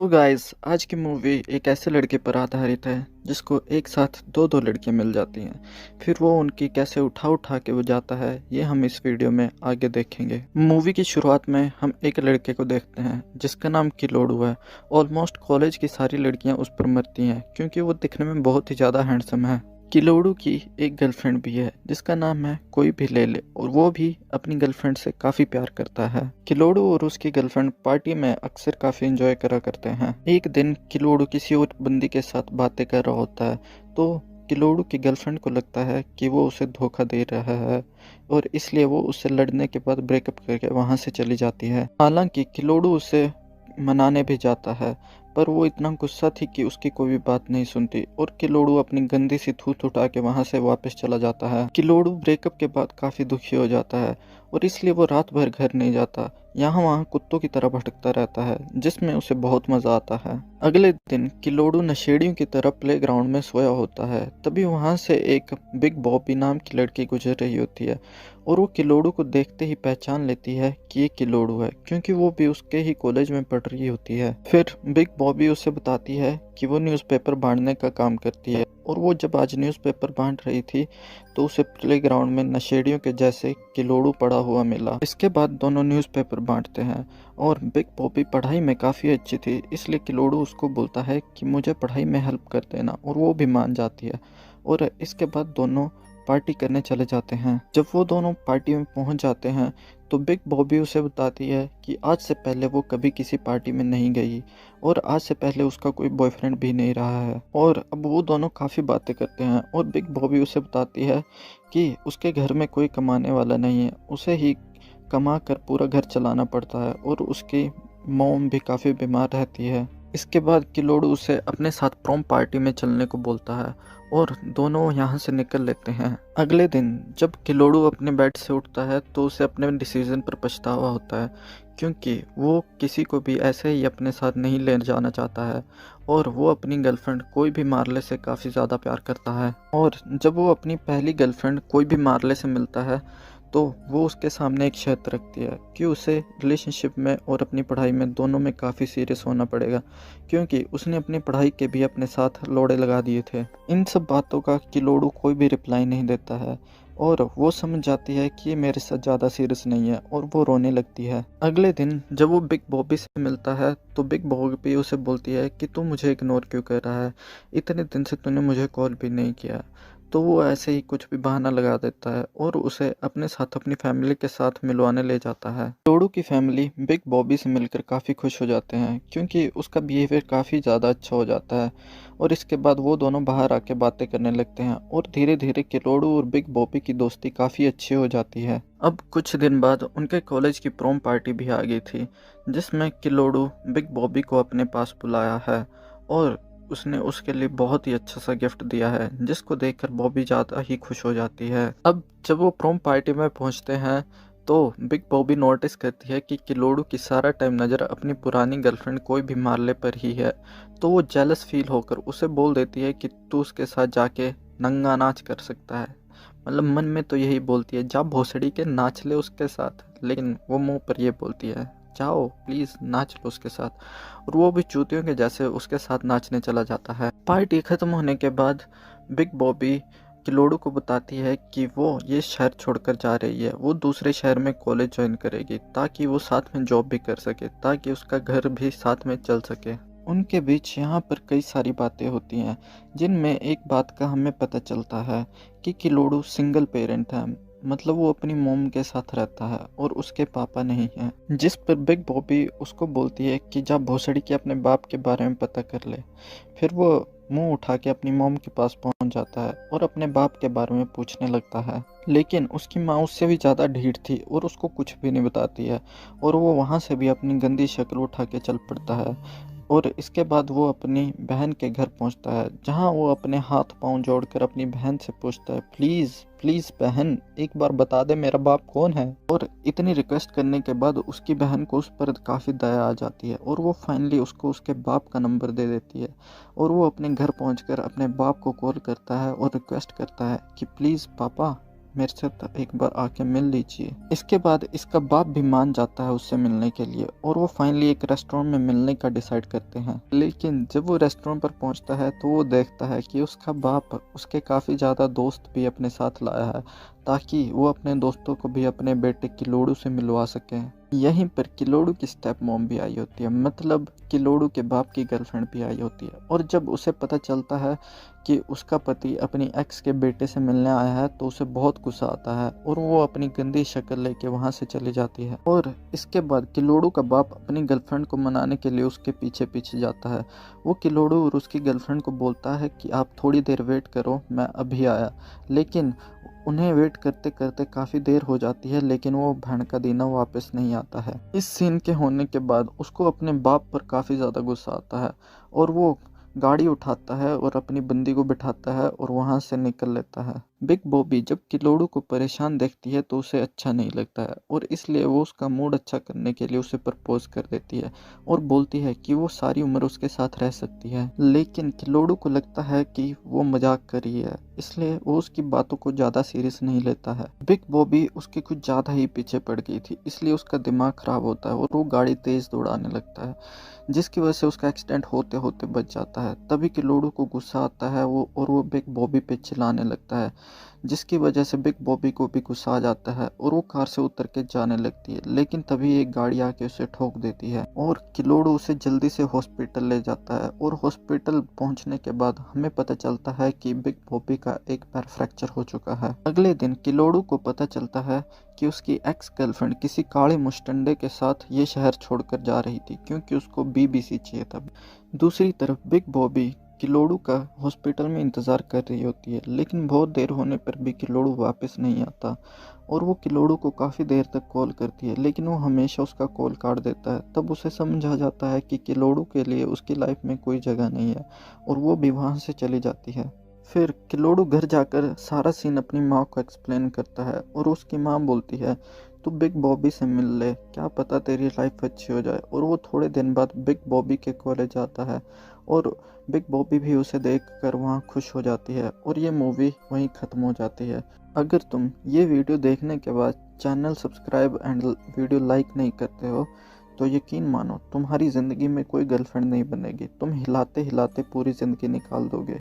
तो गाइस आज की मूवी एक ऐसे लड़के पर आधारित है जिसको एक साथ दो दो लड़कियां मिल जाती हैं। फिर वो उनकी कैसे उठा उठा के वो जाता है, ये हम इस वीडियो में आगे देखेंगे। मूवी की शुरुआत में हम एक लड़के को देखते हैं जिसका नाम किलोड़ू है। ऑलमोस्ट कॉलेज की सारी लड़कियां उस पर मरती हैं क्योंकि वो दिखने में बहुत ही ज़्यादा हैंडसम है। किलोड़ू की एक गर्लफ्रेंड भी है जिसका नाम है कोई भी ले ले, और वो भी अपनी गर्लफ्रेंड से काफी प्यार करता है। किलोड़ू और उसकी गर्लफ्रेंड पार्टी में अक्सर काफी एंजॉय करा करते हैं। एक दिन किलोड़ू किसी और बंदी के साथ बातें कर रहा होता है तो किलोड़ू की गर्लफ्रेंड को लगता है कि वो उसे धोखा दे रहा है और इसलिए वो उससे लड़ने के बाद ब्रेकअप करके वहां से चली जाती है। हालांकि किलोड़ू उसे मनाने भी जाता है पर वो इतना गुस्सा थी कि उसकी कोई भी बात नहीं सुनती और किलोड़ू अपनी गंदी सी थूथ उठा के वहां से वापस चला जाता है। किलोड़ू ब्रेकअप के बाद काफी दुखी हो जाता है और इसलिए वो रात भर घर नहीं जाता, यहाँ वहाँ कुत्तों की तरह भटकता रहता है जिसमें उसे बहुत मजा आता है। अगले दिन किलोड़ू नशेड़ियों की तरह प्लेग्राउंड में सोया होता है, तभी वहां से एक बिग बॉबी नाम की लड़की गुजर रही होती है और वो किलोड़ू को देखते ही पहचान लेती है कि ये किलोड़ू है क्योंकि वो भी उसके ही कॉलेज में पढ़ रही होती है। फिर बिग बॉबी उसे बताती है कि वो न्यूज़पेपर बांटने का काम करती है और वो जब आज न्यूज़पेपर बांट रही थी तो उसे प्लेग्राउंड में नशेड़ियों के जैसे किलोड़ू पड़ा हुआ मिला। इसके बाद दोनों न्यूज़पेपर बांटते हैं और बिग बॉबी पढ़ाई में काफ़ी अच्छी थी इसलिए किलोड़ू उसको बोलता है कि मुझे पढ़ाई में हेल्प कर देना और वो भी मान जाती है। और इसके बाद दोनों पार्टी करने चले जाते हैं। जब वो दोनों पार्टी में पहुंच जाते हैं तो बिग बॉबी उसे बताती है कि आज से पहले वो कभी किसी पार्टी में नहीं गई और आज से पहले उसका कोई बॉयफ्रेंड भी नहीं रहा है। और अब वो दोनों काफ़ी बातें करते हैं और बिग बॉबी उसे बताती है कि उसके घर में कोई कमाने वाला नहीं है, उसे ही कमा कर पूरा घर चलाना पड़ता है और उसकी मॉम भी काफ़ी बीमार रहती है। इसके बाद किलोड़ू उसे अपने साथ प्रोम पार्टी में चलने को बोलता है और दोनों यहाँ से निकल लेते हैं। अगले दिन जब किलोड़ू अपने बेड से उठता है तो उसे अपने डिसीजन पर पछतावा होता है क्योंकि वो किसी को भी ऐसे ही अपने साथ नहीं ले जाना चाहता है और वो अपनी गर्लफ्रेंड कोई भी मार्ले से काफ़ी ज़्यादा प्यार करता है। और जब वो अपनी पहली गर्लफ्रेंड कोई भी मार्ले से मिलता है तो वो उसके सामने एक शर्त रखती है कि उसे रिलेशनशिप में और अपनी पढ़ाई में दोनों में काफ़ी सीरियस होना पड़ेगा क्योंकि उसने अपनी पढ़ाई के भी अपने साथ लोड़े लगा दिए थे। इन सब बातों का किलोड़ू कोई भी रिप्लाई नहीं देता है और वो समझ जाती है कि ये मेरे साथ ज़्यादा सीरियस नहीं है और वो रोने लगती है। अगले दिन जब वो बिग बॉबी से मिलता है तो बिग बॉबी उसे बोलती है कि तू मुझे इग्नोर क्यों कर रहा है, इतने दिन से तूने मुझे कॉल भी नहीं किया। तो वो ऐसे ही कुछ भी बहाना लगा देता है और उसे अपने साथ अपनी फैमिली के साथ मिलवाने ले जाता है। टोडू की फैमिली बिग बॉबी से मिलकर काफ़ी खुश हो जाते हैं क्योंकि उसका बिहेवियर काफ़ी ज़्यादा अच्छा हो जाता है और इसके बाद वो दोनों बाहर आके बातें करने लगते हैं और धीरे धीरे किलोड़ू और बिग बॉबी की दोस्ती काफ़ी अच्छी हो जाती है। अब कुछ दिन बाद उनके कॉलेज की प्रोम पार्टी भी आ गई थी जिसमें किलोड़ू बिग बॉबी को अपने पास बुलाया है और उसने उसके लिए बहुत ही अच्छा सा गिफ्ट दिया है जिसको देखकर बॉबी ज़्यादा ही खुश हो जाती है। अब जब वो प्रोम पार्टी में पहुंचते हैं तो बिग बॉबी नोटिस करती है कि किलोड़ू की सारा टाइम नज़र अपनी पुरानी गर्लफ्रेंड कोई भी मार्ले पर ही है, तो वो जेलस फील होकर उसे बोल देती है कि तू उसके साथ जाके नंगा नाच कर सकता है। मतलब मन में तो यही बोलती है जा भोसड़ी के नाच ले उसके साथ, लेकिन वो मुंह पर ये बोलती है जाओ प्लीज नाच लो उसके साथ, और वो भी चूतियों के जैसे उसके साथ नाचने चला जाता है। पार्टी खत्म होने के बाद बिग बॉबी किलोड़ू को बताती है कि वो ये शहर छोड़कर जा रही है, वो दूसरे शहर में कॉलेज ज्वाइन करेगी ताकि वो साथ में जॉब भी कर सके, ताकि उसका घर भी साथ में चल सके। उनके बीच यहाँ पर कई सारी बातें होती हैं जिनमें एक बात का हमें पता चलता है कि किलोड़ू सिंगल पेरेंट है, मतलब वो अपनी मोम के साथ रहता है और उसके पापा नहीं हैं। जिस पर बिग बॉबी उसको बोलती है कि जा भोसड़ी के अपने बाप के बारे में पता कर ले। फिर वो मुंह उठा के अपनी मोम के पास पहुंच जाता है और अपने बाप के बारे में पूछने लगता है, लेकिन उसकी माँ उससे भी ज़्यादा ढीठ थी और उसको कुछ भी नहीं बताती है और वो वहाँ से भी अपनी गंदी शक्ल उठा के चल पड़ता है। और इसके बाद वो अपनी बहन के घर पहुंचता है जहां वो अपने हाथ पांव जोड़कर अपनी बहन से पूछता है प्लीज़ प्लीज़ बहन एक बार बता दे मेरा बाप कौन है। और इतनी रिक्वेस्ट करने के बाद उसकी बहन को उस पर काफ़ी दया आ जाती है और वो फाइनली उसको उसके बाप का नंबर दे देती है और वो अपने घर पहुंचकर अपने बाप को कॉल करता है और रिक्वेस्ट करता है कि प्लीज़ पापा मेरे से तो एक बार आके मिल लीजिए। इसके बाद इसका बाप भी मान जाता है उससे मिलने के लिए और वो फाइनली एक रेस्टोरेंट में मिलने का डिसाइड करते हैं। लेकिन जब वो रेस्टोरेंट पर पहुंचता है तो वो देखता है कि उसका बाप उसके काफ़ी ज़्यादा दोस्त भी अपने साथ लाया है ताकि वो अपने दोस्तों को भी अपने बेटे किलोड़ू से मिलवा सके। यहीं पर किलोड़ू की स्टेप मॉम भी आई होती है, मतलब किलोड़ू के बाप की गर्लफ्रेंड भी आई होती है। और जब उसे पता चलता है कि उसका पति अपनी एक्स के बेटे से मिलने आया है तो उसे बहुत गुस्सा आता है और वो अपनी गंदी शक्ल लेके वहाँ से चली जाती है। और इसके बाद किलोड़ू का बाप अपनी गर्लफ्रेंड को मनाने के लिए उसके पीछे पीछे जाता है। वो किलोड़ू और उसकी गर्लफ्रेंड को बोलता है कि आप थोड़ी देर वेट करो, मैं अभी आया। लेकिन उन्हें वेट करते करते काफ़ी देर हो जाती है, लेकिन वो भड़का दीना वापस नहीं आता है। इस सीन के होने के बाद उसको अपने बाप पर काफ़ी ज़्यादा गुस्सा आता है और वो गाड़ी उठाता है और अपनी बंदी को बिठाता है और वहाँ से निकल लेता है। बिग बॉबी जब किलोड़ू को परेशान देखती है तो उसे अच्छा नहीं लगता है और इसलिए वो उसका मूड अच्छा करने के लिए उसे प्रपोज कर देती है और बोलती है कि वो सारी उम्र उसके साथ रह सकती है। लेकिन किलोड़ू को लगता है कि वो मजाक कर रही है, इसलिए वो उसकी बातों को ज़्यादा सीरियस नहीं लेता है। बिग बॉबी उसके कुछ ज़्यादा ही पीछे पड़ गई थी, इसलिए उसका दिमाग खराब होता है और वो गाड़ी तेज़ दौड़ाने लगता है, जिसकी वजह से उसका एक्सीडेंट होते होते बच जाता है। तभी किलोड़ू को गुस्सा आता है वो बिग बॉबी पे चिल्लाने लगता है, जिसकी वजह से बिग बॉबी को भी गुस्सा आ जाता है और वो कार से उतर के जाने लगती है। लेकिन तभी एक गाड़ी आके उसे ठोक देती है और किलोड़ू उसे जल्दी से हॉस्पिटल ले जाता है। और हॉस्पिटल पहुंचने के बाद हमें पता चलता है कि बिग बॉबी का एक पैर फ्रैक्चर हो चुका है। अगले दिन किलोड़ू को पता चलता है कि उसकी एक्स गर्लफ्रेंड किसी काले मुस्टंडे के साथ ये शहर छोड़कर जा रही थी, क्योंकि उसको बीबीसी चाहिए था। दूसरी तरफ बिग बॉबी किलोड़ू का हॉस्पिटल में इंतज़ार कर रही होती है, लेकिन बहुत देर होने पर भी किलोड़ू वापस नहीं आता और वो किलोड़ू को काफ़ी देर तक कॉल करती है, लेकिन वो हमेशा उसका कॉल काट देता है। तब उसे समझ आ जाता है कि किलोड़ू के लिए उसकी लाइफ में कोई जगह नहीं है और वो भी वहाँ से चली जाती है। फिर किलोड़ू घर जाकर सारा सीन अपनी माँ को एक्सप्लेन करता है और उसकी माँ बोलती है, तू बिग बॉबी से मिल ले, क्या पता तेरी लाइफ अच्छी हो जाए। और वो थोड़े दिन बाद बिग बॉबी के कॉलेज आता है और बिग बॉबी भी उसे देखकर वहाँ खुश हो जाती है और ये मूवी वहीं ख़त्म हो जाती है। अगर तुम ये वीडियो देखने के बाद channel subscribe and video like नहीं करते हो तो यकीन मानो तुम्हारी ज़िंदगी में कोई गर्लफ्रेंड नहीं बनेगी, तुम हिलाते हिलाते पूरी ज़िंदगी निकाल दोगे।